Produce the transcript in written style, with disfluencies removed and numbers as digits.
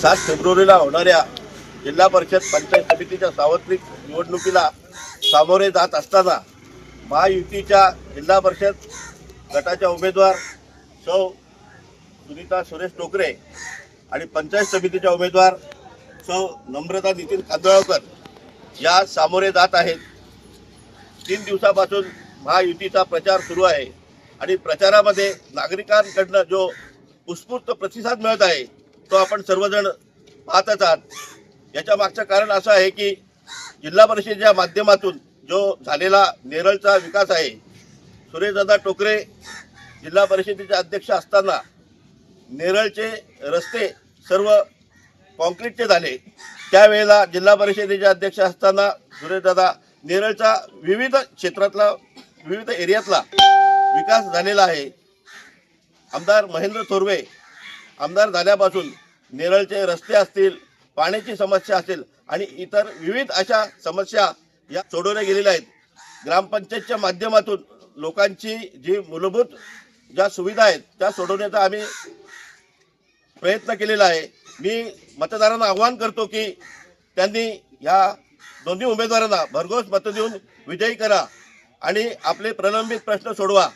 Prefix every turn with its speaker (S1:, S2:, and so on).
S1: 7 फेब्रुवारीला होणाऱ्या जिल्हा परिषद पंचायत समितीच्या सार्वत्रिक निवडणुकीला सामोरे जात असताना महायुतीच्या जिल्हा परिषद गटाच्या उमेदवार सौ सुनीता सुरेश टोकरे आणि पंचायत समितीच्या उमेदवार सौ नम्रता नितीन कांदळकर या सामोरे जात आहेत। 3 दिवसापासून महायुतीचा प्रचार सुरू आहे आणि प्रचारामध्ये नागरिकांकडून जो उत्स्फूर्त प्रतिसाद मिळत आहे तो आपण सर्वजण पाहतच आहात। याच्या मागचं कारण असं आहे की जिल्हा परिषदेच्या माध्यमातून जो झालेला नेरळचा विकास आहे, सुरेशदादा टोकरे जिल्हा परिषदेचे अध्यक्ष असताना नेरळचे रस्ते सर्व कॉन्क्रीटचे झाले। त्यावेळेला जिल्हा परिषदेचे अध्यक्ष असताना सुरेशदादा नेरळचा विविध क्षेत्रातला विविध एरियातला विकास झालेला आहे। आमदार महेंद्र थोरवे आमदार झाल्यापासून नेरळचे रस्ते असतील, पाण्याची समस्या असेल आणि इतर विविध अशा समस्या या सोडवल्या गेलेल्या आहेत। ग्रामपंचायतच्या माध्यमातून लोकांची जी मूलभूत ज्या सुविधा आहेत त्या सोडवण्याचा आम्ही प्रयत्न केलेला आहे। मी मतदारांना आवाहन करतो की त्यांनी या दोन्ही उमेदवारांना भरघोस मत देऊन विजयी करा आणि आपले प्रलंबित प्रश्न सोडवा।